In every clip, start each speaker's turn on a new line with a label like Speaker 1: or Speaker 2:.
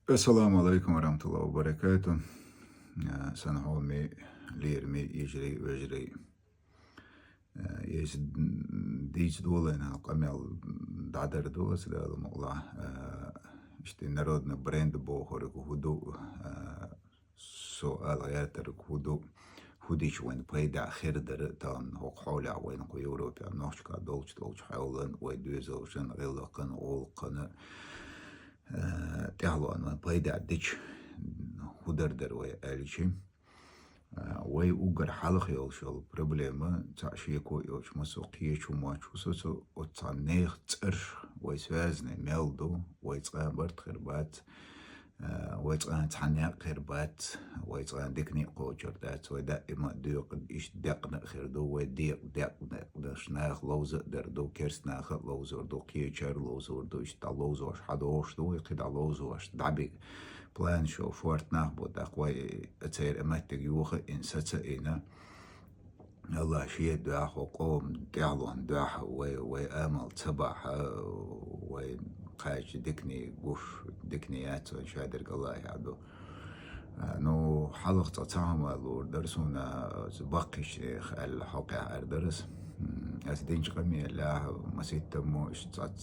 Speaker 1: السلام عليكم ورحمة الله وبركاته. سنحومي ليرمي يجري ويجري. يجد ديج دولة إنها قميل دعدر دوس ده المغلا. اشتي نرودنا بريند بوخورك هدوء. سؤال غيرترك هدوء. هديش وين بيدا خير در تان هوق حولع وين قيورو بيا نوشكا دولش حولن ويدوزوشن غلقن غولقن. تعلو أن بيدا ديش هدردر ويالشي. وي اوغر حلق يولشل بروبليما تاع شيكو يوش مسوقيش وماتش وسوسو وتانيخ تر ويسوازني ميلدو ويتقان برد خربات. ويتقان تحنيق خربات ويتقان ديكني قوجر دات ودائما ديق إيش دقنا خردو وديق دشناخ لوز دردو كرسناخ لوزور دو كيشر لوزور دو إيش تلوزوش حدوش دو يقيد لوزوش دعبي بلان شو فورت ناخبو داقوي اتير امتك يوخ انساتا اينا الله شيء داخو قوم دعلون داح وي امل تبح وي قاش دكني قوش دكنيات شادر الله يعدو نو حلقة تعمل درسونا زبقش الحقيقة أردرس أسدينش قمي الله مسيت تمو اشتات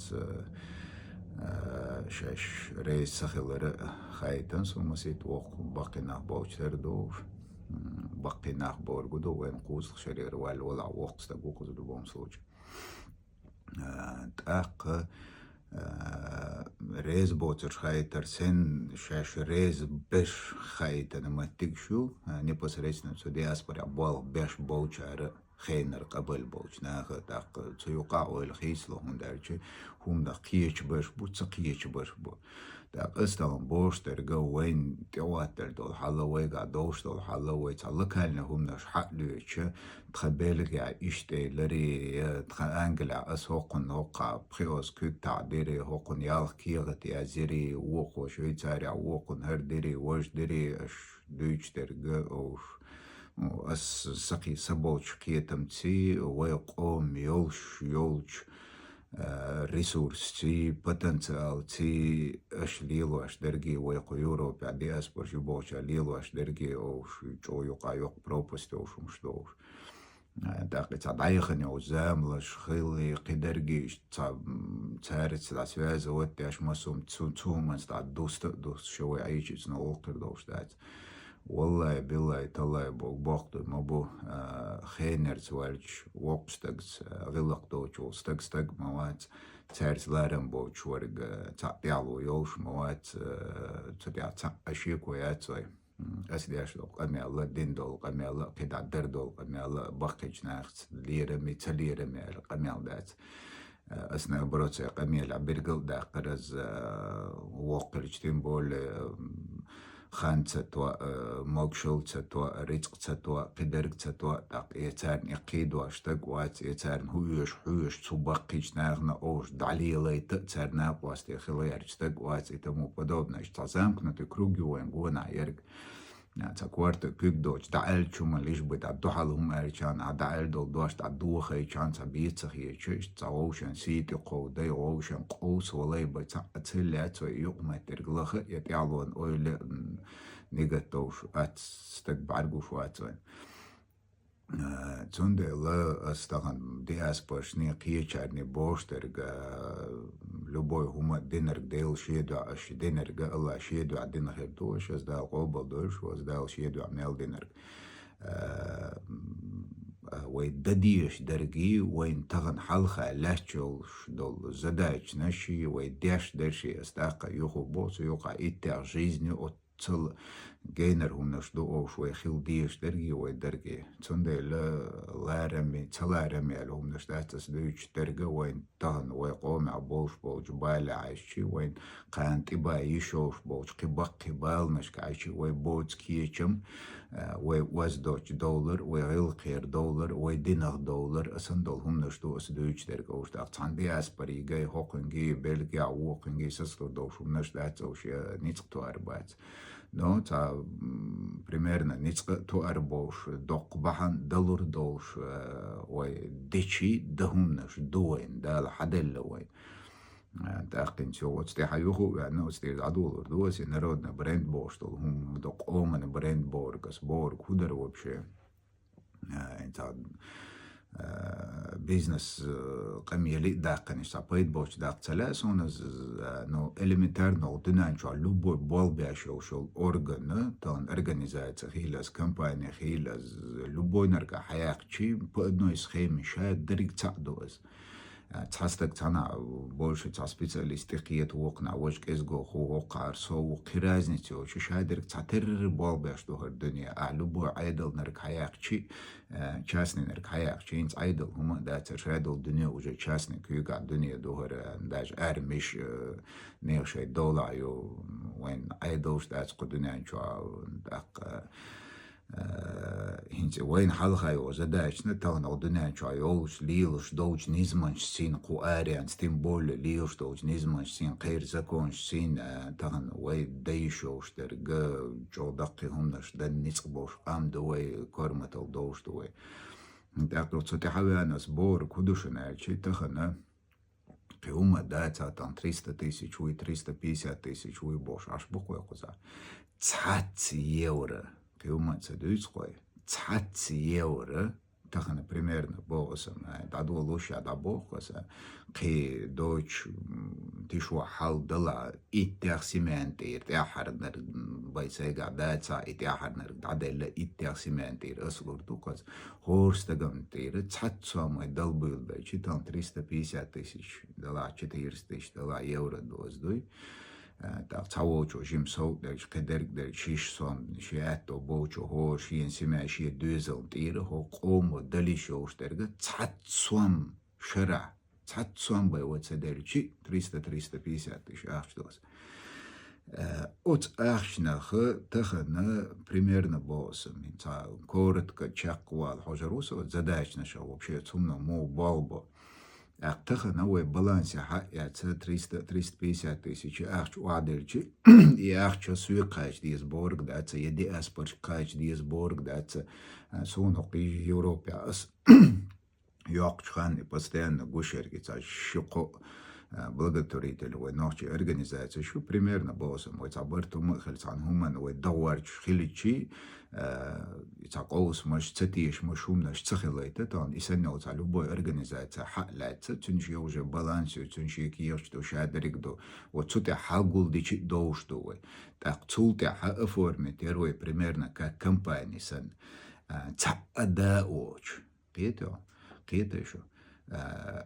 Speaker 1: شاش ريس سخيل خايتن سو مسيت وق باقي نخبوش تردوش باقي نخبور قدو وين قوس شرير ولا وقت تقوقز دبوم سوج تاق ريز بوتر خايتر سن شاش ريز بش خايتن ما تكشو نبص ريسنا سو دي أسبر عبال بش بوشار خينر قبل بوش ناخ تاق تيوقع والخيس لهم دارجي هم دا قيش بش بو تقيش بش بو تاق استلم بوش ترقو وين تواتر دول حالا ويقع دوش دول حالا ويتعلق هالنا هم ناش حق ليش تخبالك يا إشتي لري تخانقل أسوقن هوقع بخيوز كيك تعديري هوقن يالخ كيغت يا زيري ووقو شويتاري ووقن هرديري وش ديري أش دوش ترقو أوش أس سقي سبوش كيتمتي ويقوم يولش ريسورس تي بوتنسيال تي اش ليلو اش درجي ويقو يورو بعدي اسبر جبوش ليلو اش درجي او شو يقع يق بروبوست او شو مش دوش داقي تعضايخني او زاملش خيلي قدرجي تارت العسواز ودي اش مسوم تسون من ستعد دوست شوي عيش اسنا وقر دوش دات والله بالله تالله بوقت ما بو خينر سوالش وقستكس غلق دوش وستك مواد تارس لارم بوش ورق تعبيالو يوش مواد تبيع أشيك وياتوي أسدي أشدو قمي الله دين دول قمي الله قد عدر دول قمي الله بقيج ناخت ليرمي تليرمي قمي الله دات أسنا بروتسي قمي العبرقل دا قرز وقر جتين بول خان تتوا موكشول تتوا ريتق تتوا قدرق تتوا داق يتارن يقيد واشتق وات يتارن حويش تبقيش ناغنا اوش دعلي تتارنا واستي خلي ارشتق وات يتمو подобное اشتازامك نتو كروجي وين قونا يرق تاكوارت كيك دوش دعال شوما ليش بيت عدو حالهم ارشان عدعال دول دوش عدو خيشان تبيتسخ يشيش تاوشان سيتي قودي ووشان قوس ولاي بيت اتسلات ويقما ترقلخ يتعلون اويل نيجاتوش اتستك بعرقوش واتوين تونده لا استغن دي اسباش ني قيچارني بوشترگ любой хума динерг дейл шеду аш динерг الله شيدو عدين خير دوش از دال قوبل دوش واز دال شيدو عمل دينرج وين دديش درجي وين تغن حلقة لاشتول دول زدايش نشي وين داش درشي استاقا يوخو بوس يوقع إتاع جيزني تل جينر هم نشدو أو شوي خيل ديش درجي وين درجي تندي لارمي تلارمي لهم نشدات تسدوش درجة وين تهن ويقوم عبوش بوش بالا عايشي وين قانت إبا يشوش بوش قبق قبال نشك عايشي وين بوش كيشم وين وزدوش دولار وين غيل خير دولار وين دينار دولار أسن دول هم نشدو أسدوش درجة وش داق تاندي أسبري جاي هوقنجي بلجي عوقنجي سسلو دوش هم نشدات وش نيتقتو أربات نو تا примерно نيتقتو أربوش دوق بحن دولار دوش وي ديشي دهم نش دوين دال حدل وين تأقين شو وتستي حيوخو يعني وتستي عدول دوس نرودنا برند بوشتل هم دق أومن برند بورغس بورغ هدر وبشي انت بيزنس قميلي داقن شابيت بوش داق تلاسون نو элементар نو دنان شو لوبو بول بيشو شو أورغن تان أورغانيزايت خيلاس كمباني خيلاس لوبو نرجع حياك شي بأدنو يسخيم شاد دريك تعدوز تحسك تنا больше تا специалисты قيت وقنا وش كيزغو خو وقار سو قرازنيتو شو شادرك تعتر بول باش دو الدنيا أعلبو عيدل نرك حياك شي частный نرك حياك شي انت عيدل هما دات شادل الدنيا وجا частный كيوغا الدنيا دوهر داج ارمش نيوشي دولا يو وين عيدلش دات قدنيا شو داق هنچ وين حلقه يو задачно тан одна чайолш лилш доуч низманш син қуариан тем более лилш доуч низманш син қайр законш син тан вай дейшоштер г жодақи хумнаш дан ницқ бош ам довай корматал доуш довай так то цоте хавянас бор кудушна чи тахана قيومة داتا تان 300 тысяч وي 350 тысяч وي бош аш бухой куза 10 евро قيومة تدويس قوي 10 евро تخنا примерно بوغسم دادو لوشا دا بوغسا قي دوش تشوا حال دلا اتخسيمنتير تاحرنر بايسايغا داتا اتاحرنر دادلا اتخسيمنتير اسلور دوكاز هورستغمتير تساتسوما دلبل بيچي تان 350 тысяч дала 400 тысяч дала евро доздуй так цаочо жимсо дэж кедерг дэр шишсон шиато боочо хор шиен сима ши дюзел тир хо комо далишоштэргэ цатсуам шара цатсуам бэвэцэ дэрчи 300-350 тысяч ахчдос от ахшнахы тэхна примерно босом инца коротко чаквал хожарусо задачна шо вообще цумно мо балбо أعتقد هو بالانس حق يعني 350 тысяч أخش وعدلشي يأخش سوق كاش ديس بورغ دات يدي أسبرش كاش ديس بورغ دات سون هقي يوروبيا أس يأخش خان постоянно гушерки цаш шико благотворитель وي نوعش организация شو примерно босом وي цаберту مخلص عن هما وي دورش خليتشي يتقوس مش تتيش مش همناش تخليته تان يسنو تعلو بوي организация حقلات تنشي وجه بالانس تنشي كيوش دو شادريك دو وتسوتي حقول ديشي دوش دوي تاقتولتي حق افورمي تيروي примерно как компания سن تعداوش قيتو شو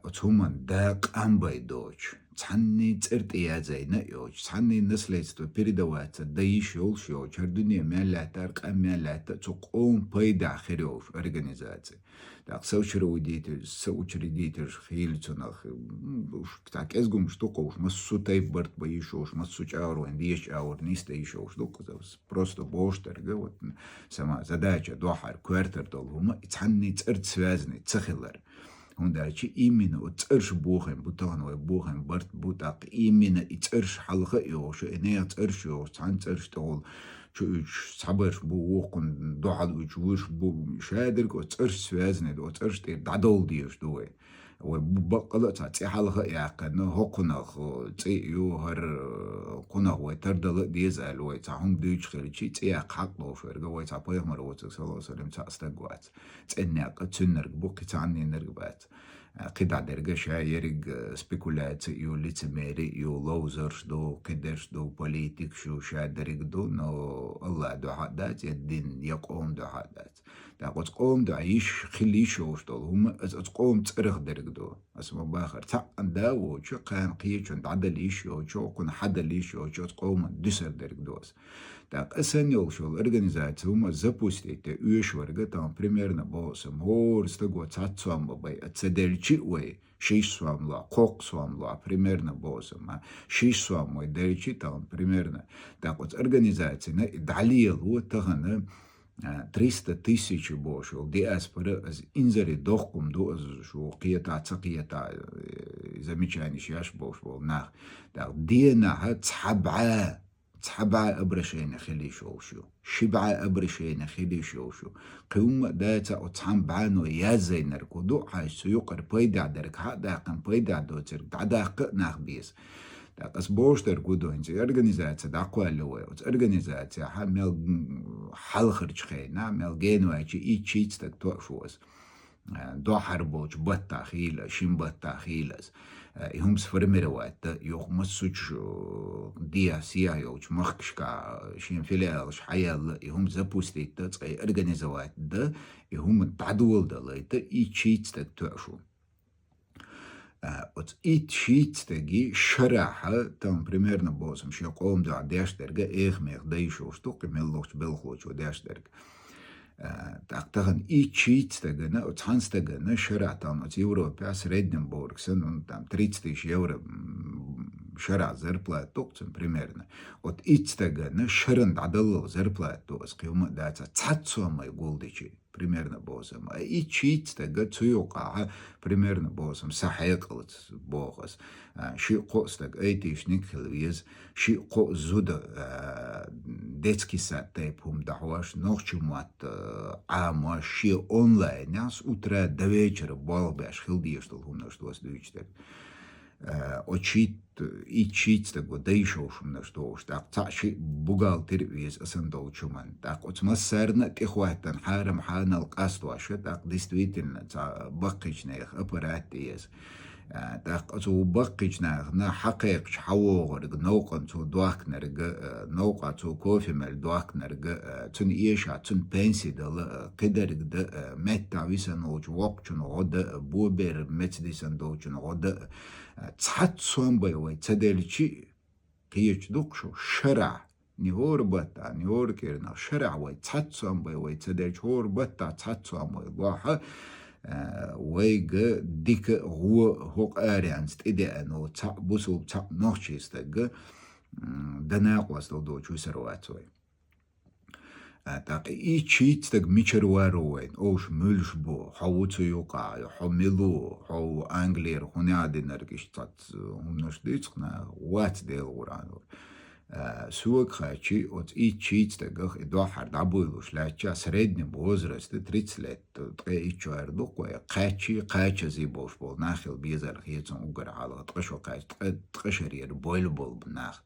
Speaker 1: أتومن داق أمباي دوش تعني ترتيا زينا يوش تعني نسلت بريدوات دايش يولش يوش هردنيا مالات أرقام مالات تقوم بيدا خيروش أورغانيزاتي داق سوشرو ديتر خيل تنخ تاك ازغم شتوقوش مسو تايب برت بايشوش مسو چاور وين ديش اور نيست ايشوش دوك просто بوشتر вот сама задача دوحر كوارتر دول هما تعني ترت سوازني تخلر هنداچی ایمینه و ترش بوخم بوتان و بوخم برد بوتاق ایمینه ترش حلقه یوش اینه ترش یوش تان ترش تول چوش صبرش بو وقن دوحل وچوش بو شادرک و ترش سوازنه و ترش تیر دادول دیش دوه و بقلا تا حلقه یاقنه حقنخ تی یو هر قنخ و تردل دیز الوی تا هم دیش خیلی چی تی حق دوشرگ و تا پیغمبر و صلی الله علیه و تا استقوات تنیق تنرگ بو قطعنی نرگبات قطع درجة شايرج سبيكولات يو ليتميري يو لوزرش دو كدرش دو بوليتيك شو شادرج دو نو الله دو حدات الدين يقوم دو حدات تاقوت قوم دو عيش خليشوش دو هم تقوم ترغ درج دو اسمه باخر تاقن داو شو كان قيشون تعدل ايشو شو كون حدل ايشو شو تقوم دسر درج دوس Так, эсэнэл шол организация ума запустите уешварга там примерно босом хор стого цацуам бабай цедельчи уэй шишсуам ла коксуам ла примерно босом шишсуам уэй дельчи там примерно так вот организация на далиел вот тагана 300 тысяч бошол диаспора از инзари дохкум до از шо қията замечание шаш бош бол нах так диена ха цабаа تحبع أبرشين خلي شو شبع أبرشين خلي شو قوم داتا أتحم بعانو يازي نركضو عايش سيوقر بيدع درك حدا قم بيدع دوتر دعداق ناخبيس تاقس بوشتر كودو انتي organizacija داقوا اللوي organizacija ميل حل خرج خينا ميل جينو ايشي اي تشيتس تك توقفوز دو حربوش بطا خيلة شين بطا خيلة هم سفرمير وقت يوخ مسوش ديا سيا يوش مخشكا شين فيليالش حيال هم زبوستيت تسقي organizacija ده هم تعدول ده ليت اي تشيتس تك توقفو от ит шиитстеги шараха там примерно босом ши qom да даштерга эхмех дэйшо штук меллохч белхоч даштерг тактаган ит шиитстегена от ханстегена шара там от Европа среднем боргсен там 30 тысяч евро шара зарплату примерно от итстегена шаран дадал зарплату скиума даца цацомай голдичи примерно босом и читстега цуюка примерно босом сахайкалт богас ши қостег эйтишник хилвиз ши қо зуда детский сад тайпум дахваш нохчумат ама ши онлайн нас утра до вечера балбаш хилдиштол хумна что сдуичтег очит и читстег дэйшошум на что так цаши бухгалтер виз асандолчуман так отмассарна тихватан харам ханал qastwasha так действительно ца бакичнех аппаратиес так ацу бакичнех на حقيق حوغرг نوقن цу дуакнерг نوقа цу кофемел дуакнерг цун иеша цун пенсидал кедерг да метта висанолч вокчун од бубер метдисандолчун од цацсон байвай цаделчи киеч дукшу шара نهور بطا نهور كيرنا شرع وي تاتسوام بي وي تدرج هور بطا تاتسوام وي واحا ويغ ديك هوق اريانست إدي أنو تا بوسو تا نوشيستغ دناقواس دو چو سرواتوي تاق إي چيتستغ ميچرواروين أوش ملش بو حووتو يوقع حملو حو أنجلير خونيادي نرگش تات همنوش ديتخنا وات ديل ورانور سوق خاتشي от и читстегах до хардабуйлуш лача среднем возрасте 30 лет тре ичуардо кое қача зибош бол нахил безар хецон угар хала тқашо қач тқашарир бол нах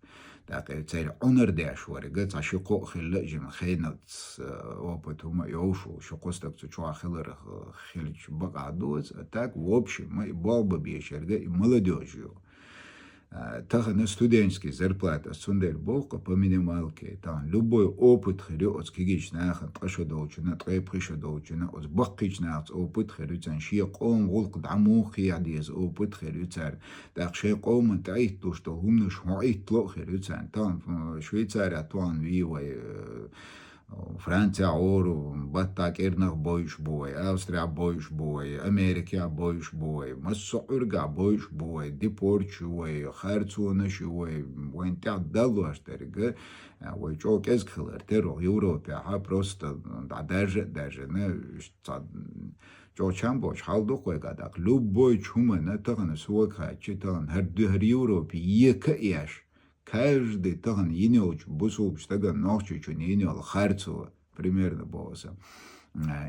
Speaker 1: так цер онер даш варга цаши қо хилла жим хейнат опытума йошу шоқостак чуа хилер хилч багадоз так в общем мы болба бешерга и молодежью Тахана студенческий зарплата сундер болка по минималке. Там любой опыт херю от скигич нахан ташо доучина, трей пришо доучина, от бакич нахц опыт херю цан шия қом волк даму хиядиез опыт херю цар. Так шия қом таит то, что гумнуш хуаит ло херю цан. Там Швейцария туан вивай Франция ору, баттак эрнах бойш бой, Австрия бойш бой, Америка бойш бой, Массуурга бойш бой, Депорч бой, Харцунаш бой, Вентя далуаштерга, Вой чокез хилер теро Европе, просто даже не чочам бош халдо койгадак, любой чумана таган суака читан хер Европе ека яш. Каждый таган инеуч бусуб штаган нохчучун инеул харцу примерно боса.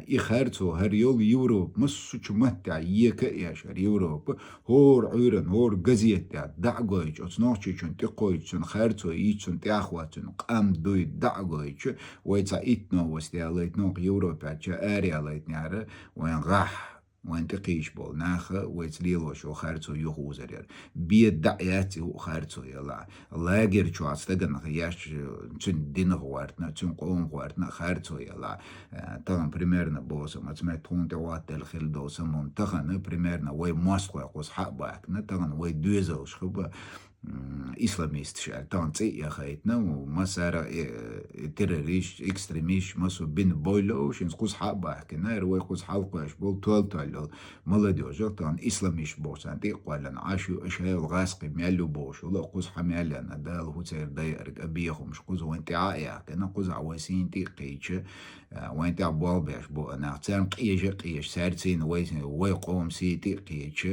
Speaker 1: И харцу хар йол Европ массуч матта ека яш Европ хор уйран хор газетта дагойч от нохчучун тикойчун харцу ичун тяхватун qam дуй дагойч вайца итно вастиалайт нох Европа ча ариалайт няра вайн гах وانت قيش بول ناخه ويتليلو شو خارتو يخو زرير بيد دعياتي هو خارتو يلا الله يجير شو عستقن خياش تن دين غوارتنا تن قوم غوارتنا خارتو يلا طبعا بريميرنا بوسا ما تسمعت تون توات الخيل دوسا منتخنا بريميرنا وي موسكو يقوس حق باكنا طبعا وي دوزو شخبا إسلاميست شال تانتي يا خيتنا ومسارة تيروريست إكستريميست مسو بين بويلوش نسقوس حق باكنا روي قوس حلقاش بول تول молодежь тан إسلاميش بوسان تي قوالن عاشو أشياء الغاسقي ميالو بوش ولا قوس حميالنا دال هو تير دايرك أبيهم شقوز وانت عايا كنا قوز عواسين تي قيتش وانت عبوال بيش بو أنا تان قيش سارتين وي قوم سي تي قيتش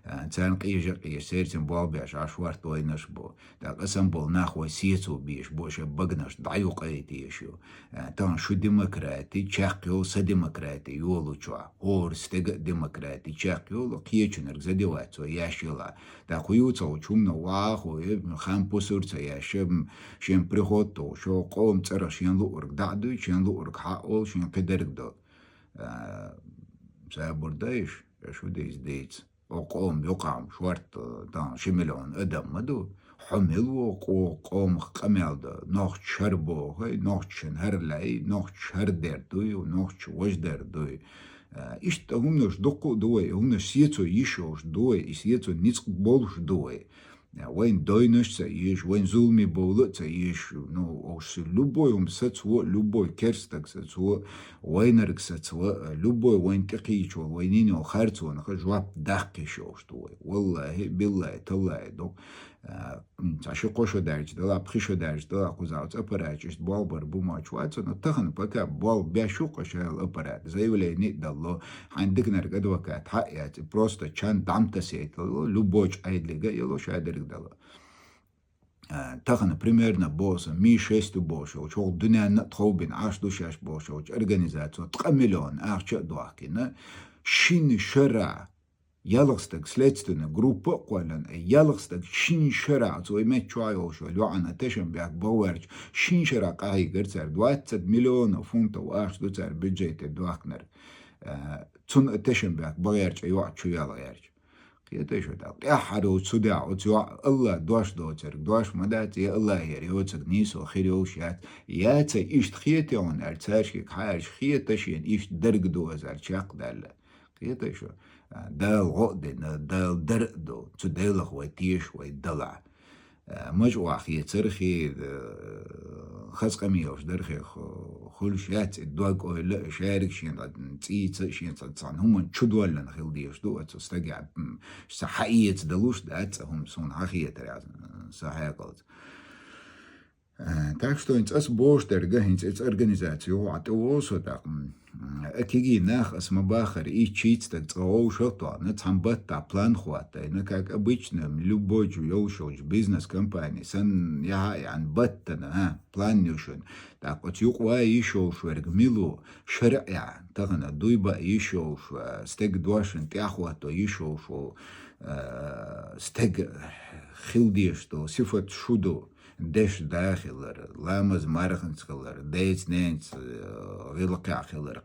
Speaker 1: تان قيجق سيرتن بول بيش عشوارت وينش بو دا قسم بول ناخو سيتو بيش بوش بغنش دعيو قيتي يشو تان شو ديمقراطي تشاقيو سديمقراطي يولو چوا اور ستيق ديمقراطي تشاقيو قيچنر زديواتو ياشيلا دا قيوتو چومنا واخو خام بوسورتا ياشم شين بريخوتو شو قوم ترى شين لورك دعدو شين لورك حقول شين قدرك دو سابردايش شو ديز وقوم يقام شوارت دان شملون ادم مدو حمل وقوم قمل دا نوخ شربو هاي نوخ شنهر لاي نوخ شهر در دوي ونوخ وش در دوي إيش تهمنش دقو دوي همنش سيتو يشوش دوي سيتو نيسق بولش دوي وين دوينش تايش وين زولمي بولو تايش نو اوش لوبوي ساتسو لوبوي كيرستك ساتسو وينرك ساتسو لوبوي وين تقيش وينينو خارتو نخ جواب داقيشوش دوي والله بالله تالله دو عشان قوشو دارج دلا بخيشو دارج دلا قوزاوت أبراج بالبر بوماچواتو نتخن بكا بال بيشو قشال أبراج زي ولا نيت دلو عندك نرقد وكات حقيات بروستا چان دامتا سيت لوبوش عيد لغا يلو شادرك دلا تخن بريميرنا بوسا مي شيستو بوشو شو الدنيا نتخوبين عاش دوشاش بوشو ارغانيزاتو تقملون اخشا دواكينا شين شرع يالغستك سليتستنا جروب قولن يالغستك شين شرع تو يمت شوي شو لو انا تشن بيك بوارج شين شرع قاي غرتر 20 مليون فونت واخ دوتر بجيت دواكنر تون تشن بيك بوارج يوع شو يلا يرج كده شو دا يا حدو تسودع وتوع الله دوش دوتر دوش مدات يا الله يري وتك نيس وخير وشات يا تي ايش خيتي اون ارتاش خايش خيتشين ايش درج دوزر شاق دال كده شو دال غقدن دال دردو تدلخ وتيش ويدلع مجوع خي ترخي خاص قميوش درخي خل شات الدواق ولا شارك شين تيت شين تصان هم تشدول لنا خيل ديش دو تستقع صحية دلوش دات هم سون حخية ترى صحيح قلت Так что инц бош дерга инц организацию атовосо так акиги нах асмабахар и чиц так цоушото на цамбата план хвата на как обычно любой юшоч бизнес компания сан я ян баттана план нюшон так вот юқва ишош верг милу шаря тагна дуйба ишош стег дуашен тяхвато ишош стег хилдишто сифат шудо دش داخلر لامز مارخنسكلر ديت نينس غيلقع خلر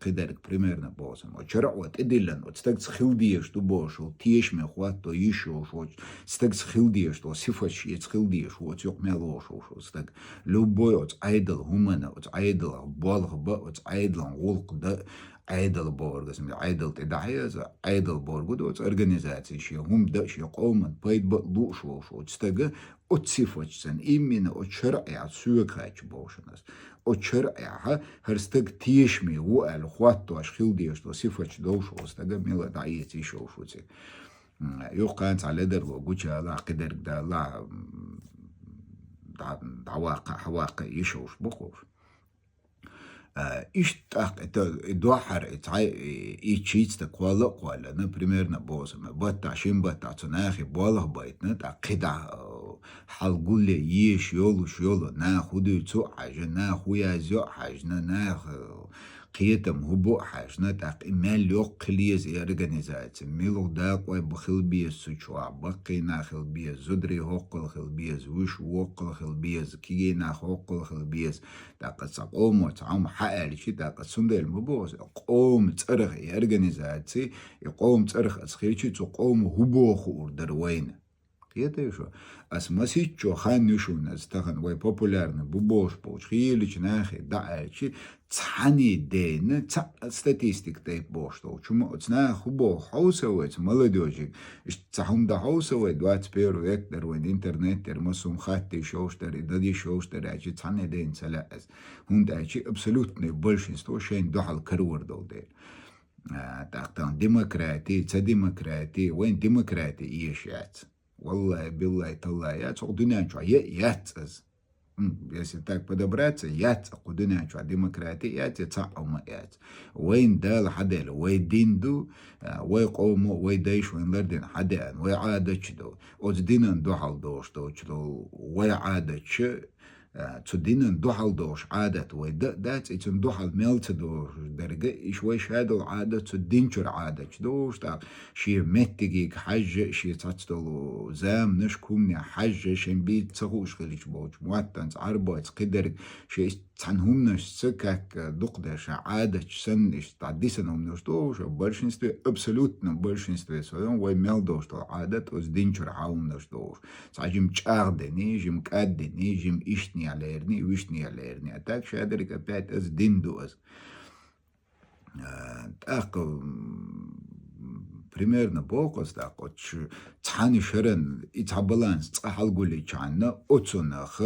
Speaker 1: قدر بريميرنا بوسم وشرع وتدلن وتستقس خلديش تو بوش وتيش مخوات تو يشو شو استقس خلديش تو سيفش يتخلديش وتيق ملوش وشو استق لو بوي وتعيدل همنا وتعيدل بالغ با وتعيدل غلق ده عيدل بورغ اسمه عيدل تدعية عيدل بورغ دو организации شيء هم ده شيء قوما بيد بلو شو تستقى أتصفوشن إمين أشرع سوكاش بوشناس أشرع هرستق تيشمي وقال خواتو أشخيل ديش تو صفوش دوش وستقى ميلا دعيتي شوفوتي يوقانت على در وقوشا لا قدر دا لا دواقع حواقع يشوش بخوف إيش دوحر إيشيتس تقولا например на босом بطع شين بطع تناخي بالغ بايتنا قدع حلقولي يش يولو ناخدو تو حاجة ناخويا زو حاجنا ناخ قيتم هبو حاجنا تاق إمال يوق قليز إرغانيزات ميلو داقوي بخل بيز سوچوا بقي ناخل بيز زدري هوقل خل بيز وش وقل خل بيز كي ناخ وقل خل بيز تاق تساقوم وتعوم حقالي شي تاق سندل مبوز قوم ترخ إرغانيزاتي يقوم ترخ أسخيرشي تقوم هبو خور دروين كده شو أسمسيتشو خان نشون أستخن وي популярны бубош получили нахи дальше цани ден статистик тейп боштол чумо цна хубо хаусовец молодежик цахум да хаусове 21 век дервен интернет термосум хатти шоуштери дади шоуштери ачи цани ден целас хунд ачи абсолютное большинство шен дохал карур долде тактан демократия وين демократия يشات والله بالله تالله يا تقول دنيا شو ياتز если так подобраться, яца кудыня чуа демократия яца цаума яц. وين دال حدا وين ديندو وين قومو وين دايش وين لردن حدا وين عادة دو أوز دينن دو حال دوش دو وين عادة zu denen duhaldosh adat way dat it's un duhal meltdosh derge ich way shadol adat zu dinchur adat dosh da shi mettig hajj shi tatstol zam nish kumni hajj shin bi tsugush gelich boch muattans arbeits qider shi цанхумнаш как дуqdash adat sen is tadisen umnosh в большинстве абсолютно большинстве своем way meldosh adat uz dinchur haumnosh dosh цажим чардени жим каддени жим ишни алерни вишни алерни а так шадрик опять از динду аз так примерно бокос так цани шерен и баланс цахалгули чанна оцунах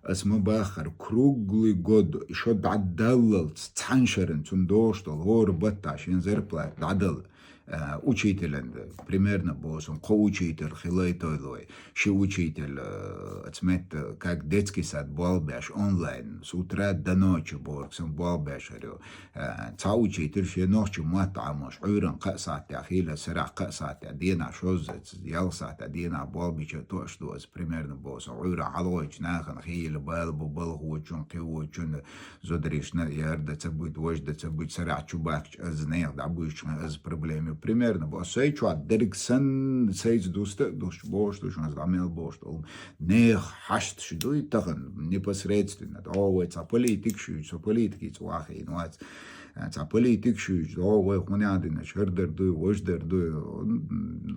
Speaker 1: as мабахар круглый год еще дадал цан шерен цундоштол гор батташин зарплат дадал учителен примерно босом коучитель хилайтойлой ши учитель отмет как детский сад балбеш онлайн с утра до ночи борксом балбешерю ца учитель ши ночью матамош уйран қасат ахила сара қасат дина шоз ял сат дина балбича то что примерно босом уйра алоч нахан хил балбу балгучун киучун зодришна ярда це будет вожда це будет сара чубак знех да будет аз проблемы примерно босей чуа дериксен сейц дусте душ бош душ нас дамел бош не хашт шдуй таган непосредственно это политик шуйцо политики цуахи нуац ца политик шуйцо ой хунядина шердерду вождерду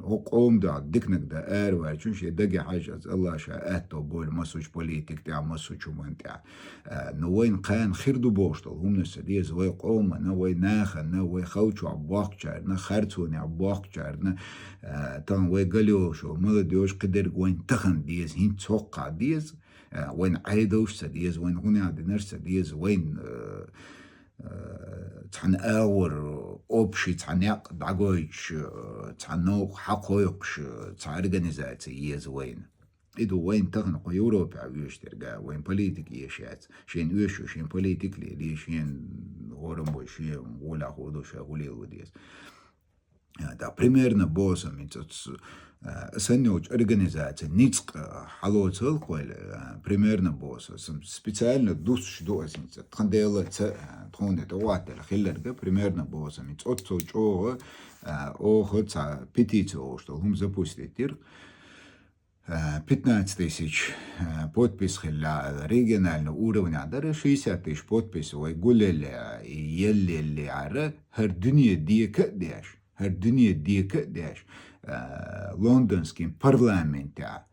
Speaker 1: оqomda diknek da erwa чун ши даги хажаз الله шаато бول масуч политик та масуч уманта но вайн кан خيردو боштол хумнес диз вай قوم на вай наха на вай хаучу абакчар на харцуни абакчар на тан вай галиошо молодежь кадер гвайн тахан диз хин цоqa диз وين عيدوش سديز وين هنا سديز وين تحن أور أوبشي تحنيق دعويش تحنوق حقويقش تحرغنيزاتي يز وين إدو وين تغنق يوروبا عويش ترقا وين بوليتيك يشات شين ويشو شين بوليتيك لي شين غورمبو شين ولا خودو شاغولي وديز да примерно босом санёч организация ницк халоцел койл примерно босом специально дус шдоасница тхандела ц тхонде тоател хиллерге примерно босом отцо чоо о хоца петицию что хум запустить тир 15 тысяч подписей для регионального уровня, даже 60 тысяч подписей, гулели и елли ара, хер дунья диекадеш, лондонским парламенте,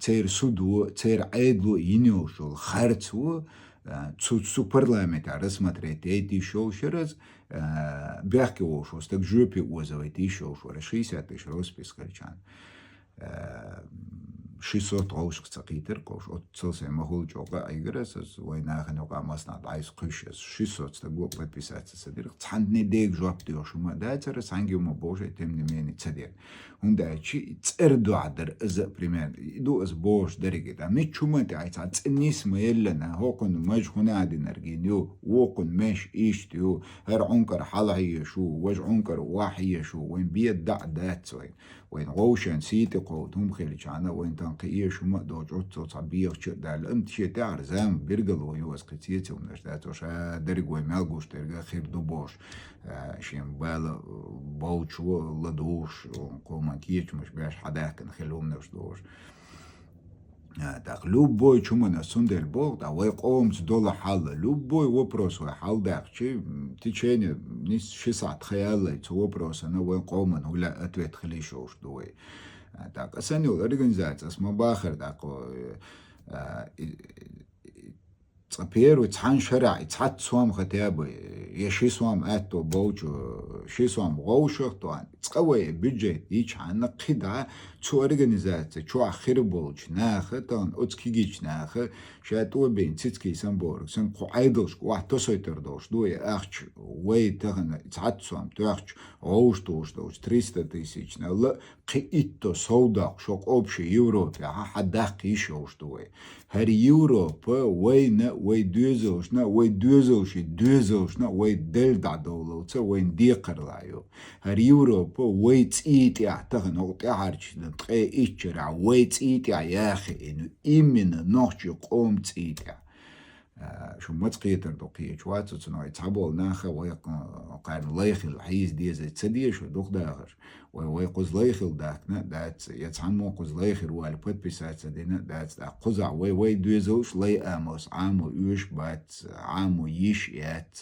Speaker 1: цер суду, цер айдлу инюшул, харцу, цу парламента рассмотреть эти еще раз, бяхки ошо, так жопи озовать еще раз, 60 тысяч роспись харчан. 600 غوش قصقيتر قوش أتصل مهول جوقا أيجرس ويناخن وقع مصنع عايز قشس 600 تقول подписаться صديق تحني ديك جواب ديوشو ما ده ترى سانجي ومبوش يتم نميني تصديق هندا شيء تردو عدر إذا بريمان دو إز بوش درجة ده مش شو ما تعيش تنيس ما يلنا هوكن مش هنا عاد نرجينيو ووكن مش إيشتيو هر عنكر حلعي شو وج عنكر واحد شو وين بيد دعدات وين غوشن سيتي قوتهم خليج عنا وين تنقيه شو ما دوج عطو صبيه شو ده الأمت شيء تعرزام بيرجل ويوز قتيتي ونشتات وش درج ويمالجوش ترجع خير دوبوش شين بالا بوشو لدوش قومانتيش مش بيش حداك نخلهم نشدوش так любой чумана сундел бог да вай قومс дола хал любой вопрос вай хал да чи течение не 60 хаяла цо вопрос на вай قومан хула ответ хлишо что так асанил организация с мабахар да ко صبير وتحن شرع تحت سوام ختيابه يشي سوام أتو بوجو شي سوام غوشة طوان تقوي بيجي يش عنا قدعة شو أورجانيزات شو آخر بولج ناخ طان أتكيجيش ناخ شاتو بين تسكي سنبورg سن قايدلش واحد تسيطر دوش دوي أخش وي تغن تحت سوام تأخش غوش دوش 300 تيسيج نلا قيتو سوداق شوق أوبشي يوروبيا حداق يشوش دوي هر يوروبا وين وي دوزوشنا وي دوزوشنا وي دل دولوتا وين ديقر لايو هر يوروبا وي تيتي اعتقن اوتي عارش نتقي اتشرع وي تيتي ياخي انو إمن نوحشي قوم تيتي شو ما تقيتر دوقية شواتو تنو يتعبول ناخا ويقارن ليخل الحيز ديزي تسديه شو دوق داخر ويقوز ليخل داكنا دات يتعمو قوز ليخل والبوت بيسات سدينا دات قوزع وي دوزوش لي اموس عامو يوش بات عامو يش يات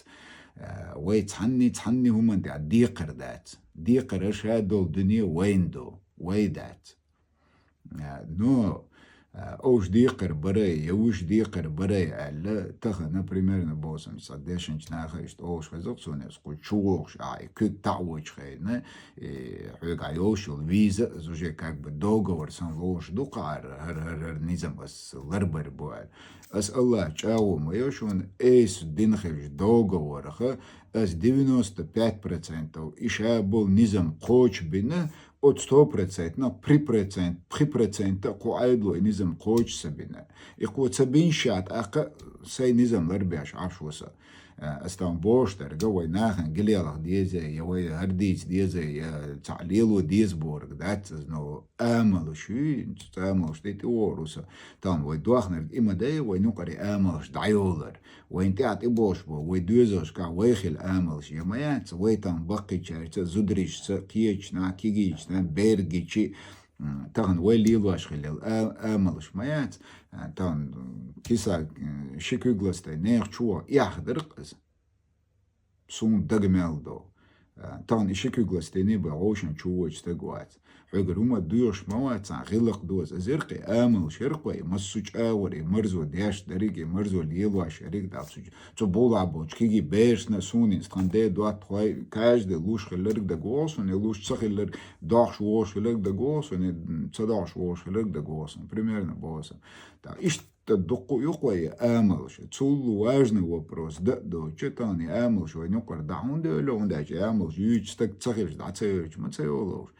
Speaker 1: وي تحني هما ديقر دات ديقر اشادو دنيا وين دو وي دات نو اوش ديقر بري يوش ديقر بري على تخنا بريميرنا بوسن صديشن ناخا اشت اوش خزق سونس قول شوخ اي كت تعوج خينا حيق عيوش الفيزا زوجي كاك بدوغا ورسان لوش دوقار هر نظام بس لربر بوال اس الله تشاو ما يوشون ايس دينخيش دوغا ورخا اس 95% اشابول نظام قوش بنا от 100% на 3% قاعدلو نظام قوش سبينا يقوى تبين شات أقا سي نظام لربيعش عارش وسا استان بوش در قوي ناخن قليالك ديزي يوي هرديج ديزي تعليلو ديز بورك دات نو آملو شوي آملوش ديتي وروسا تان وي دوخنر إما داي وي نقري آملوش دعيولر وين تعت إبوش بو وي دوزوش كا ويخل آملوش يميات وي تان بقي چارتا زدريش كيش نا كيجيش نا بيرجيشي تان ويليلواش خلال آملوش ميات تان كيسا شكوغلستي نيخ شوا يحضر قز سون دقمال دو تان شكوغلستي نيبا عوشن شووش تقوات حقر هما دوش موات عن غلق دوز ازرقي آمل شرقوي مسوش آوري مرزو دياش دريقي مرزو ليلواش شريق دابسوش تو بولا بوش كيجي بيشنا سوني استخان دوات خواي كاش دي لوش خلرق دا قوصون لوش تخلر داخش ووش خلرق دا قوصون تصداش ووش خلرق دا قوصون примерно بوصون تا إيش تدقو يقوي آملش تسولو важный вопрос да до читани آملش ونقر دعون ده لون داش آملش يوش تخلش دا تسيوش ما تسيولوش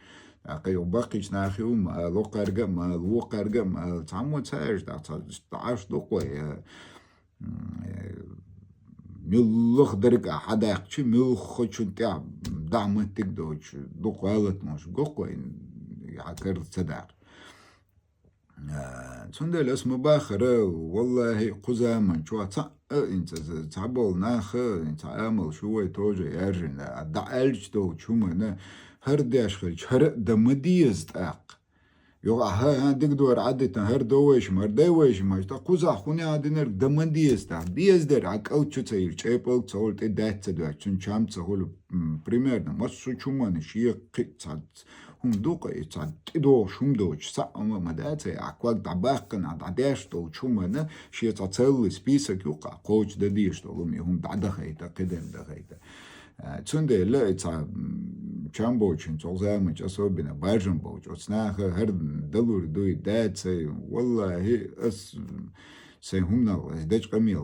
Speaker 1: قيو باقيش ناخيو ما لو قرقة ما لو قرقة ما تعمو تسايش دا تعاش دقوي ملخ درق حداقشي ملخ تاع دعمتك دوش دقوالت مش قوي يعكر صدار تندل اسم باخرة والله قزاما شو انت تعبول ناخ انت عامل شوي توجه يرجن دعالج تو شو منا هرداش خلج هر دمديز تاق يوغا ها ديك دور عدت هر دويش مر دويش ما تا قزا خوني عدنر دمديز تاق ديز در عك او تشو تسير چيبل تسولت دات دوا چون چام تسول примерно مسو چومان شي قصد هم دوقا يتصعد تدو شوم دوش ساقما مداتي عكواك دعباقنا دعداش دو شومنا شي تتصل سبيسك يوقع قوش داديش دولومي هم دعدا خيتا قدم دا خيتا تسنده لا يتصعد چام بوچن تولزام جاسو بنا باجن بوچ وصناخ هر دلور دوي دات سي والله اس سي همنا ازداج قميل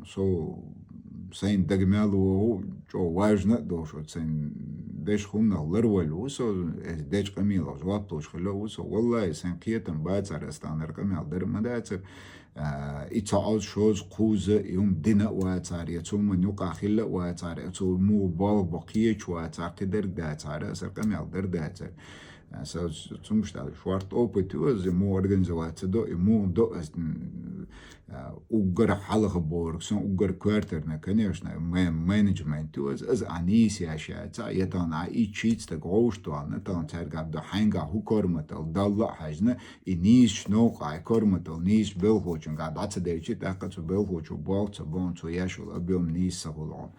Speaker 1: سو سين دقمالو جو важно دوشو سين داش خمنا لرول وسو داش قميل جوابتوش خلو وسو والله سين قيتن باتر استانر قميل در مداتر إتعاد شوز قوزة يوم دنا واتار يتوم نوقع خلا واتار يتوم مو بال بقية واتار قدر داتار أسر قميل در داتر سو تمشتال شوارت أوبتو زي مو أورجنزوات دو مو دو ugar حلقة بوركسون ugar كوارترنا كنيشنا مانجمنت از انيسي اشياء يتان اي تشيتس تغوش تونا تان ترغب دو هنگا هو كورمتل دالله حجنا انيش نوق اي كورمتل نيش بلهوچن قاعد اتديچ دقه تو بلهوچو بالت بون تو ياشول ابيوم نيس سبولون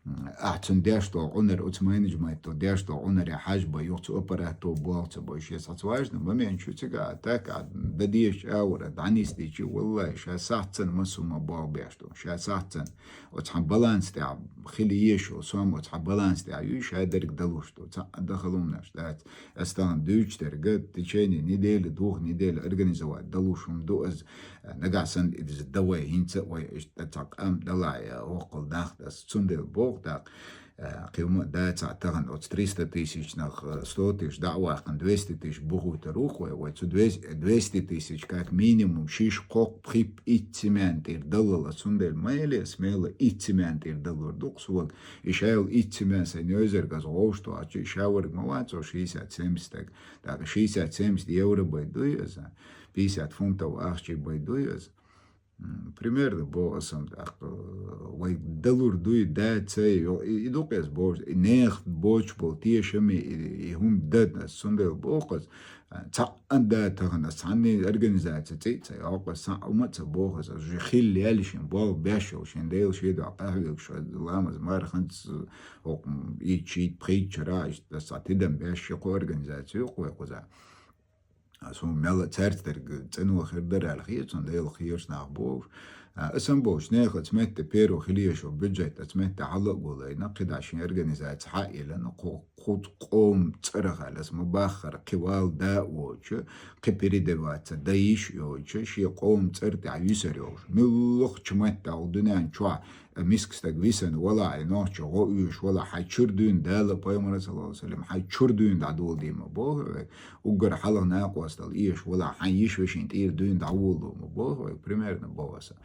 Speaker 1: أحسن داشتو عنر أتماينج ما تو داشتو عنر حاجبة يوتو أبراتو بوالت بوشي ساتواجنا ما شو تيجا تاك بديش أورا دعنيس ديجي والله شا ساعتن مسوما بوال بيشتو شا ساعتن وتحب بالانس تاع خلي يشو سوام وتحب بالانس تاع يوش هادرك دلوشتو دخلوا مناش دات استان دوش ترقد تشيني نديل دوغ نديل أرجنزوات دلوشهم دوز نقعسن إذا الدواء هينت ويش تتقام دلاعي وقل داخل تسندل بوغ داق قيمة دا تعتقن أو 300 تيسيش نخ 100 تيش دعوة قن 200 تيش بوغو تروخ ويتو 200 تيسيش كاك مينيموم شيش قوق بخيب إتسمان تير دلل تسندل مايلي اسميلا إتسمان تير دلل دوق سوال إشاول إتسمان سنيوزر غاز غوشتو أچو إشاور مواتو 60 سمستك داق 60 سمست يورو بيدوي أزا 50 فونتا وآخشي بيدوي أزا примерно босам так вай далур дуй да цей идукес бош нех боч бол тиешми и хум дад сундел бохас та анда тагна сани организация цей оqas са умат бохас же хил ялишин бол бешо шендел шеда ахил шо ламаз марханц ок и чит причера да сатидам бешо организацию коза سو ملا ترتر تنو خردر على خير صنديل خيرش نعبوش اسمبوش ناخد سمعت بيرو خليش وبجت سمعت علق ولا نقد عشان organizate حائلة نقو خود قوم تصرخ على اسم باخر قوال دا وش قبري دوات دايش يوش شي قوم تصرت عيسر يوش ملخ سمعت ودنا شوا مسكستك ويسن ولا عينوش غويش ولا حيشردون دالة بيامر صلى الله عليه وسلم حيشردون دعول ديما بوه وقر حلق ناقوس دالإيش ولا حيش وشين تير دون دعول دوما بوه примерно بواسا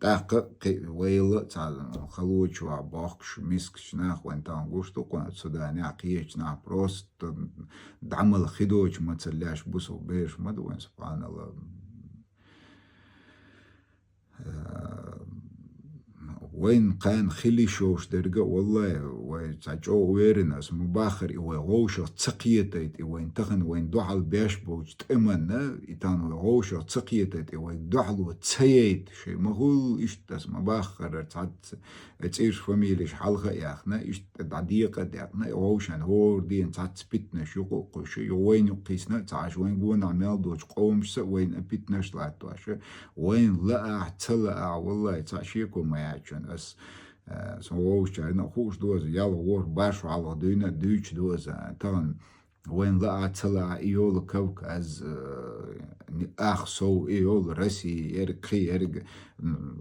Speaker 1: تاق ويل تعال خلوش وعباقش مسكش ناخ وانتان قوشتو قوان سوداني عقيش ناخ بروست دعمل خدوش ما تسلاش بوسو بيش مدوين سبحان الله وين كان خلي شوش درجة والله وتعجو ويرناس مباخر وغوش تقيتت وين تخن وين دعل بيش بوج تأمنا إتان وغوش تقيتت وين دعل وتسيت شيء مهول إيش تس مباخر تعد تيش فاميليش حلقة ياخنا إيش تعديقة ياخنا غوشان هور دين تعد سبتنا شو قوشي وين يقيسنا تعش وين قوان عمال دوش قومش وين أبتنا شلاتواش وين لا اعتلع والله تعشيكو ما يعجن أس سووش أنا خوش دوز يلا وور باش على دينا دوش دوز تان وين لا اعتلع إيول كوك از أخ سو إيول رسي يرقي يرق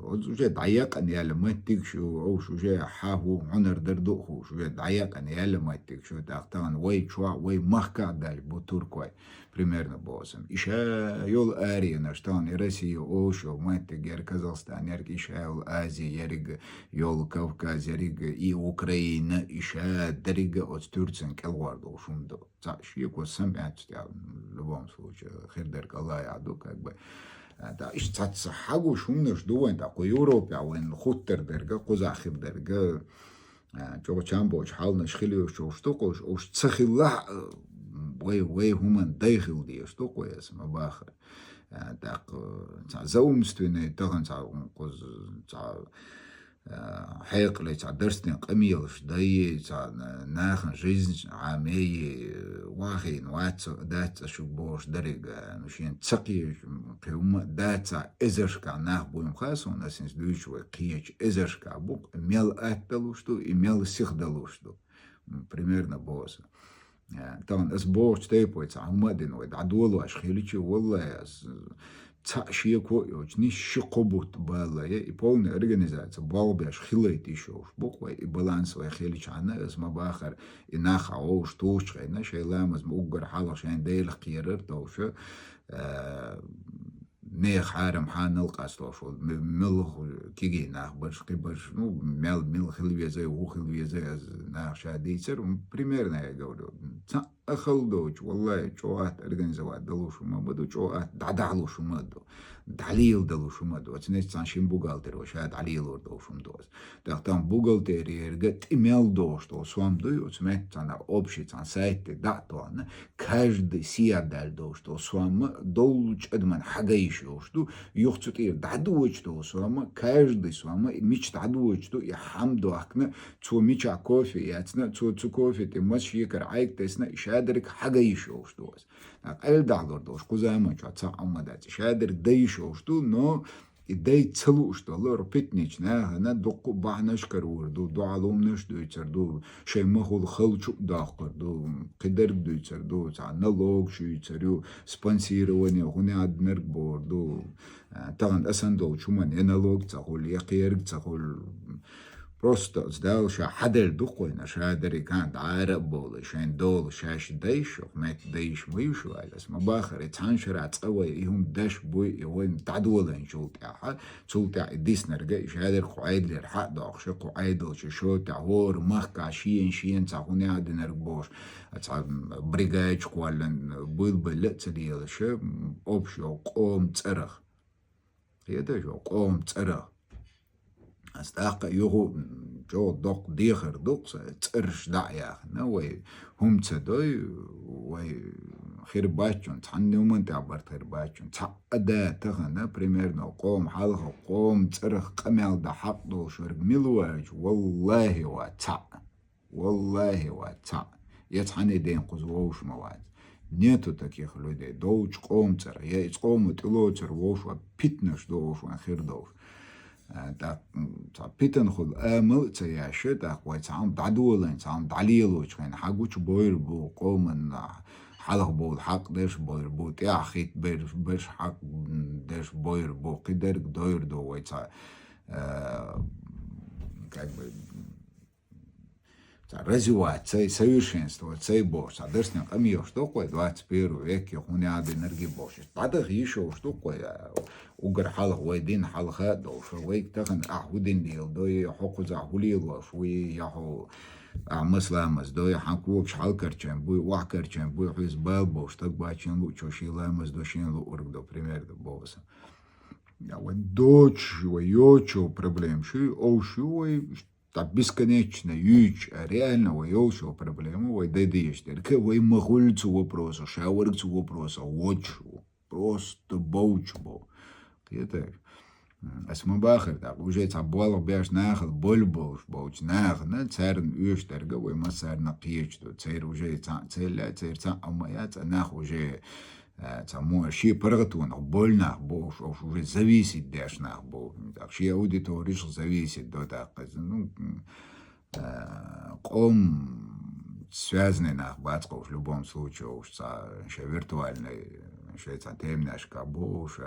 Speaker 1: وجه ضيق أن يعلم ما تكشو أو شو جه حاهو عنر دردو خو شو جه ضيق أن يعلم ما تكشو تاختان وي شوا وي مخكا داش بوتوركوي примерно босам. Иша йол Ария наштан и Россия ошо мать гер Казахстан ярк иша йол Азия ярик йол Кавказ ярик и Украина иша дарига от Турцин келвард ошумдо. За шико самят в любом случае хердер Allah яду как бы да иш цац хагу шумнеш дуэн да ко Европа вен хуттер дерга козахир дерга جوجو تشامبوش حالنا شخليو شو شتوقوش وش تسخيلا وي هما داخل دي شتوقو يا اسم باخر داق تاع زومستويني تاغن تاع قوز تاع حيق لي تاع درسني قميلش داي تاع ناخن جيزن عامي واخين وات دات شو بوش دريق نشين تسقي هما دات ازرشكا ناخ بوم خاص وناسنس دوش وقيش ازرشكا بوك ميل اتلوشتو и мел сихдалушту примерно босс طبعا اسبوع تيبويت عمادن ود عدولو اشخيليتشي والله تاشيكو يوجني شقبوت بالا и полная организация балбе اشخيليت ещё буква и баланс وخيليتش عنا اسم باخر инах او штуч انا شيلامز موغر حالش يعني ديل قيرر توش نيخ حارم حان القاستوش ملخ كيجي ناخ باش قبش نو مل خلوية زي وخلوية زي ناخ شاديسر примерно я говорю أخل دوش والله جوات organizovat دلوش ما بدو جوات دعدعلوش ما بدو دليل دلوشم دوز نيت سانشين بوغالتر وشاد عليل وردوشم دوز دختم بوغالتر يرجت إيميل دوش تو سوام دوي وسمعت تانا общий تان сайт да то она каждый сиадал дош то суам долч адман حاجيش دوش تو يخطير دعدوش تو سوام каждый سوام مش دعدوش تو يا حمد وحكنا تو مش كوفي ياتنا تو كوفي تمش يكر عيك تسنا شادرك حاجيش دوش دوز أقل دعدور دوش كوزاما شو تصعم مدات شادرك ديش دوش تو نو إداي تسلوش دولار بيتنيش أنا دقو بعناش كرور دو علومنش دو يتردو شيء ما هو الخلشو داخل دو قدر دو يتردو تعنا لوج شو يتردو سبانسيروني هوني عد نرق بوردو طبعا أسان دول شو من أنالوج تقول يقيرك تقول просто сдал ша хадер духойна шадери канд араб бол шен дол шаш дейш мет дейш мыйш вайлас мабахре таншра цавай ихум даш бой ихум тадволен шулта шулта диснерге шадер қойдлер ха дохш қойдл шо тахор махка шиен цахуне аднер бош ца бригач қвален был цдил ше обшо қом црах еда жо қом црах استاق يغو جو دوق ديخر دوق ترش دعيا نوي هم تدوي وي خير باتشون تعني ومن تعبرت خير باتشون تعدا تغنى بريميرنا قوم حالها قوم ترخ قميل دا حقدو شرق ملواج والله واتع يتعني دين قزووش مواد نيتو таких людей دوش قوم تر يا قوم تلو تر ووش وبيتنش دوش وخير دوش تا بيتن خل آمل تياشة تا قوي تعم دعدولين تعم دعليلوش كان حقوش بوير بو قومن حلق بو الحق ديش بوير بو تياخيت بيش حق ديش بوير بو قدرك دوير دو ويتا как бы развивать цей совершенство, цей Бог. Соответственно, камьё, что такое 21 век, хуняд энергии Божьей. Падах еще, что такое угар халах, вайдин халха, долша, вейк тахан, ахудин дил, дой хокуза хулило, шуи яху مسلامس دوی حکوک شحال کرچن بوی واه کرچن بوی حیز بال باش так бачен лучше шилаймас дошин лу ург до пример до босса. Я вот дочь, ёчо проблем, ши оушуй та бесконечно юч, реально воёшо проблему, вой дедештер, к вой махульцу вопроса, шаурцу вопроса, очу, просто боучбо. Это اسمباخر دا وجه تعبوال بيش ناخذ بلبوش بوش ناخذ نتسارن يوش ترقى وما سار نقيش دو تسير وجه تسير لا تسير تا أميات ناخذ وجه تسموه شيء برغتون بول ناخ بوش أو وجه زويسي داش ناخ بو شيء аудиториш зависит до так ну قوم связанный нах батко в любом случае уж ще виртуальный شيء تيمناش كابوش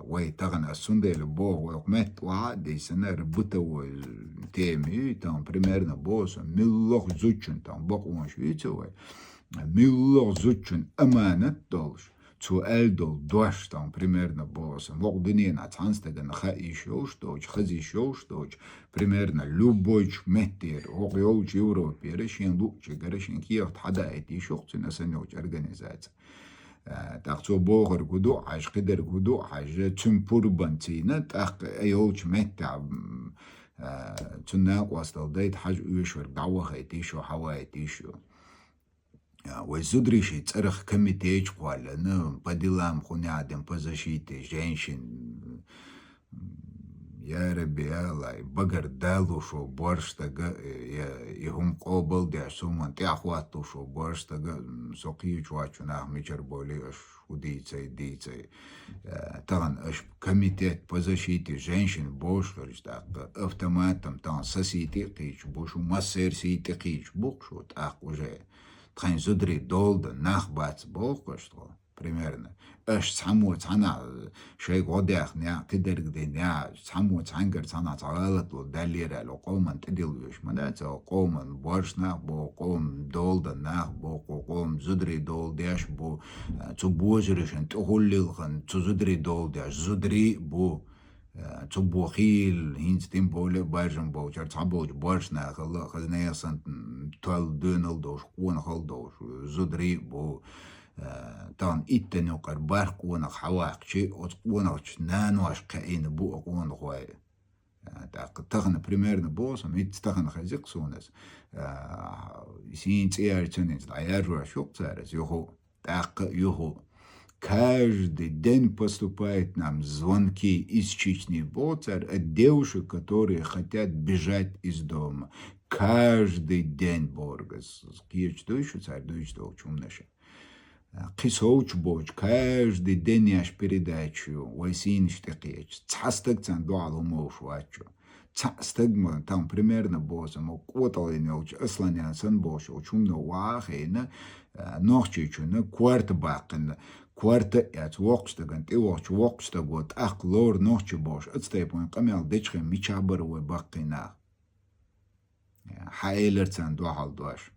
Speaker 1: وي تغنى السندل بو وقمت وعادي سنة ربطة تيمي تام примерно بوس ملوخ زوجن تام بقوان شويتو ملوخ زوجن أمانة دولش سؤال دول دوش تام примерно بوس وقدنين اتحانستغن خائي شوش دوش خزي شوش دوش примерно любойч مهتير وقيوش يوروبي رشين لوكش غرشين كيوت حدا ايتي شوخ سنسنوش организация تاخذوا بوغر قدو عاش قدر قدو عاش تنبور بنتينا تاخ ايوش متع تناق وصل ديت حاج يشور دعوة خيتيشو حوايتيشو وزدريشي ترخ كميتيج قوالا بدلام خوني عدم بزاشيتي جينشن يا ربي يا الله بقر دالو شو برش تجا يهم قابل ده سومن تأخواتو شو برش تجا سقي جواتشو ناخ ميجر بولي اش وديتي طبعا اش كميتات بزاشيتي جنشن بوش فرش تاق автоматом там сосити قيش بوش ومسير سيتي قيش بوك شو تاق وجه تخين زدري دولد ناخ بات بوك شتو примерно اش تسمو تانا شيء قداخ نيا تدرك دي نيا تسمو تانجر تانا تعالت وداليرا لو قومن تدلوش مدات قومن بورشنا بو قوم دولد ناخ بو قوم زدري دول داش بو تبوجرشن تقوللخن تزدري دول داش زدري بو تبوخيل هينز تيمبول باجن بوجر تابوج بورشنا خلنا يسن 12 دونال دوش قون خل دوش زدري بو طبعا إتني وقر بارق ونق حواق شيء ونق نانواش كائن بو ونق واي تغن بريميرنا بوس ميت تغن خزيق سونس سين تيار تنين عيار شوق تارس يهو так его каждый день поступает нам звонки из Чечни Боцар от девушек, которые хотят бежать из дома. Каждый день Боргас. Киевич дуйшу царь, дуйш то чумнаша. Кисоуч боч, каждый день аж передачу. Вайсин штекеч. Цастак цан дуалу мош вачу. Цастак мы там примерно бозом. Окоталин уч асланян сан бош. Учумна вахейна. Нохчичуна кварта бакна. Кварта яц вокстаган. Ты вокстагот. Ах лор нохчи бош. Отстайпун камел дечхе мичабар уй бакина. حائلر تان دو حال دوش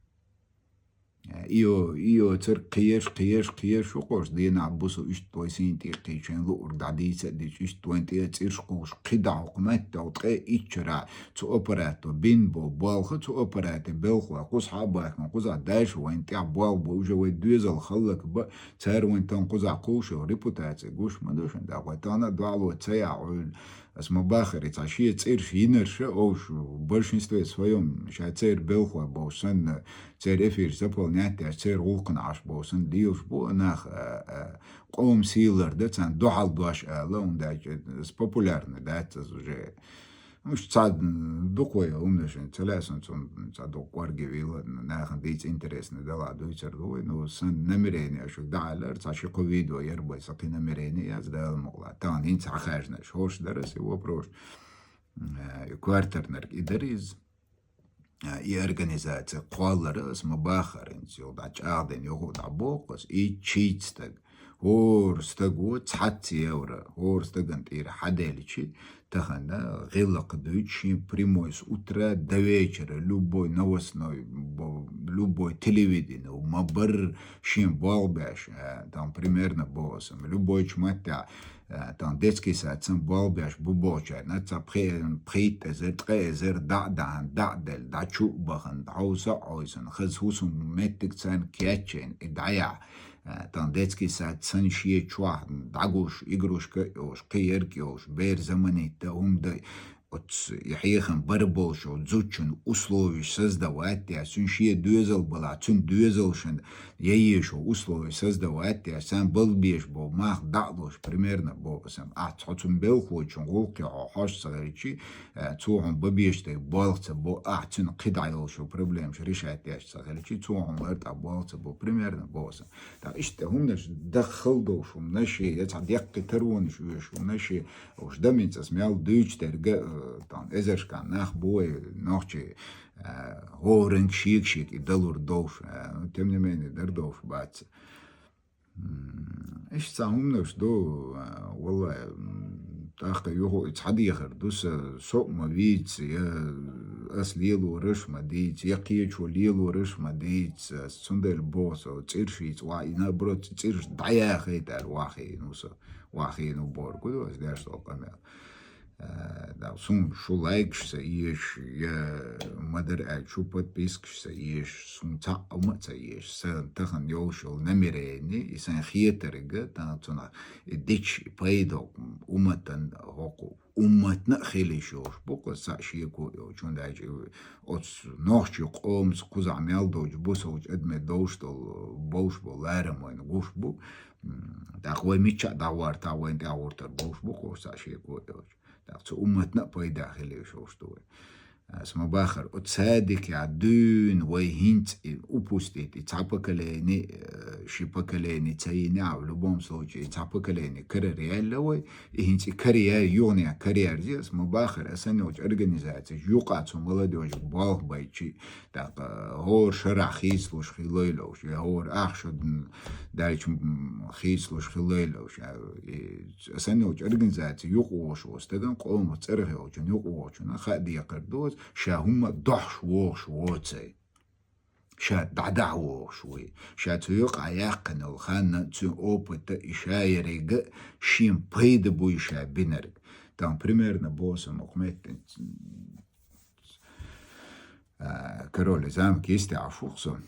Speaker 1: إيو تر قيش وقوش دين عبوسو إش تويسين تيقيشين لور دعديسة ديش إش توين تيقيش قوش قيدع وقمت وطقي إيشرا تو أوبراتو بينبو بالخ تو أوبراتو بلخوا قوس حاباك قوس عداش وين تيع بالبو وجا ويدويزل خلق با تار وين تان قوس عقوش وريبوتاتي قوش مدوشن دا ويتانا دوالو تيع اسمه باخر يتعشي تصير في ينرش اوش большинстве своем شاتصير بلخوا بوسن تصير افير заполнять تصير غوقن عش بوسن ديوش بو ناخ قوم سيلر ده تان دوحال دوش لون ده популярный да это уже مش تصاد دقوية умношен целясон تصاد دقوارجي вила нахн дить интересно да ладно يصير ну сан намерение شو دعالر تصاشي قويدو يربي سقي намерение يزدال مغلا تان انت عخاجنا شوش درس هو بروش كوارترنر إداريز и организация قوالر اسمه باخر انسيو داч آدن يغو دا بوقس اي چيتستگ هورستگو 100 евро هورستگن تير حداليچي تخنا غلق дучи прямой с утра до вечера любой новостной любой телевидение мабар шим балбаш там примерно босом любой чмата там детский сад сам балбаш бубоча на цаприт зер дадел дачу бахан дауса ойсан хазхусум меттик цан кячен идая там детский сад саншие чуа дагуш игрушка ош киерки ош бер заманита умда от яхихан барболш от зучун условий создавать я суншие дуэзел была цун дуэзелшен яешо условий создавать я сам был беш бо мах дадлош примерно бо сам цун бел хочун голки хош сагаричи цуун бабеште балца бо цун кидайлшо проблем решать я сагаричи цуун лерта балца бо примерно бо сам так иште хумнаш дخل دوشум наши я цадяк тервон шуешум наши уж дамица смял дыч терга там эзершкан нах бой ночи горен чик и далур дош тем не менее дердош бац ايش سامنا شدو والله تاخا يوهو تصحديخر دوس سوق ما بيتس يا اس ليلو رش ما ديتس يا قيچو ليلو رش ما ديتس سندل بوس او تيرشيت وا انا بروت تيرش دايا خيتار واخي نوسو واخي نو بورغو اس داش تو قمل да сум шулайкшса еш я мадер ачу подпискшса еш сумца умаца еш сан тахан ёшол намерение и сан хиетерга танцуна дич пайдо уматан хоку уматна хелишош боко сашиеко ёчун дайч от нохчу қомс кузамел дож босоч эдме доштол бош болармон гушбу да хой мича давар тавен тавортер бош боко сашиеко ёч so ummatna пайда хелешоштуе смабахар отсадик ядун вай хинт упустит и цапакалени шипакалени цайна в любом случае цапакалени карьерелой и хинт карьер юния карьер здесь смабахар асаноч организация юқацу молодежь балх байчи так гор шарахи слуш хилойлош я гор ахшуд дальч хислуш хилойлош асаноч организация юқош остаган қом церхеоч юқоч на хади якардоз شاهم ضحش ووش ووتسي شا دعدع ووش وي شا تيوق عياقنا وخانا تي اوبتا إشايريق شين بيد بوي شا بينرق там примерно боссом مقمت король замки есть афуксо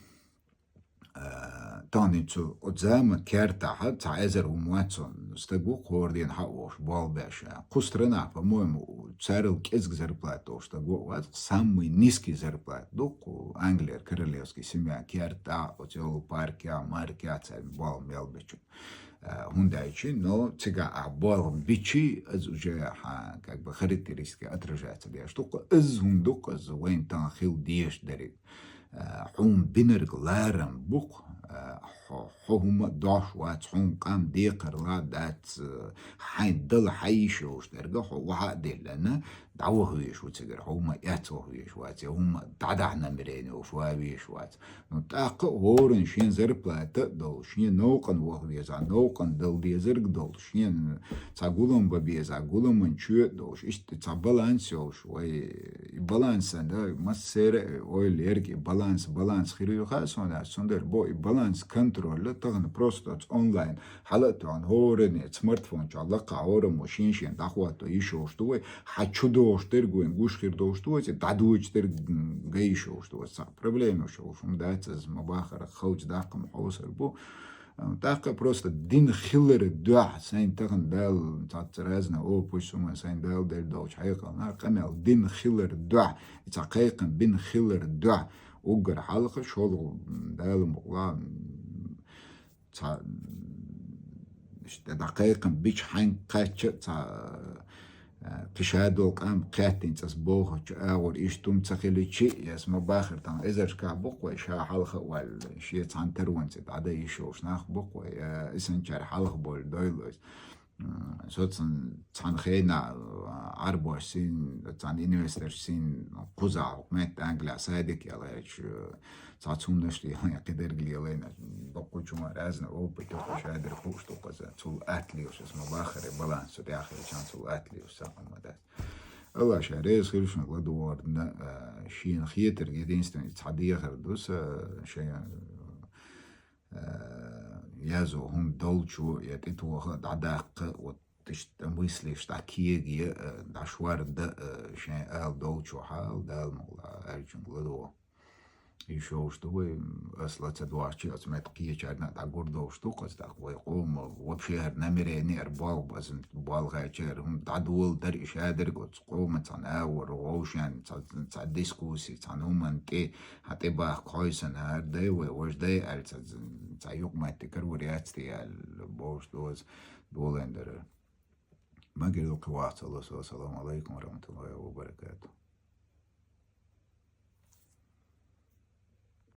Speaker 1: تانيتو قدام كارتا تعزر ومواتون استقو قوردين حقوش بالباشا قسترنا по-моему царил кез зарплату что вот самый низкий зарплат доку Англия королевский семья кярта отел паркия маркия царь бал мелбечу хундайчи но цыга бал бичи уже как бы характеристики отражается да что из хундук из وين تنخил деш дарит حوم بنرق لارم بوق حوم داش وات حوم قام ديقر لا دات حين دل حيشوش درجة وها دلنا دعوه ويش وتجر حوم ياتوه ويش وات هم دعنا مريني وشوا ويش وات نتاق هورن شين زربلات دول شين نوقن وهو يزا نوقن دل ديزرق دول شين تقولهم ببيزا قولهم من شو دوش إيش تبالانس يوش وي بالانس ده مسير ويل يركي بالانس خيرو خاصنا سندر بو بالانس كنترول تغن بروستات اونلاين حالته عن هورن سمارت فون علاقه اورم ماشين شين دخواتو يشو شتوي حچودو شترگوين گوش خيردو شتوي دادو شتر گيشو شتوي صح проблема شو شوم دات از مباخر خوج داقم حوسر بو تاقا просто دين خيلر دع سين تغن دال تاترازنا او بوشوما سين دال دل دوش حقيقة قمل دين خيلر دع تحقيقا بين خيلر دع وقر حلقة شغل دال مقلا دقيقا بيش حين قاتش قشادو قام قاتين تصبوه اور ايش توم تخيلي شيء اسمه باخر تان ازر كابوق وشا حلقة والشيء تان تروانت عدا يشوش ناخ بوق واسن شار حلقة بول دويلوز سوتسن تان خينا 24 تان انوستر سين قزع حكومة انجليا صادق يلاش تعطون نشلي يعني قدر قليلين بقول شو ما رازنا أو بتوقع شادر خوش توقع تول أتلي وش اسمه باخر بالانس ودي آخر كان تول أتلي وش ساقم مدات الله شاريز خيرش نقول دوارنا شين خيتر جدين ستن تعدي آخر دوس شيء يازو هم دولشو يتتوه دعداق وتشت مسلش تحكيه دعشوار ده شيء آل دولشو حال ده المولا أرجع نقول еще что вы ослаться два часа метки чарна да гордо что коста вы قوم вообще намерение арбал базен балгачер дадул дар ишадер гот قوم تناور ووشان ديسكوسي تنومنتي حتى با كويسن هردي وجدي الت تايوق ما تكرورياتي البوش دوز دولندر ما قالوا قوات الله السلام عليكم ورحمة الله وبركاته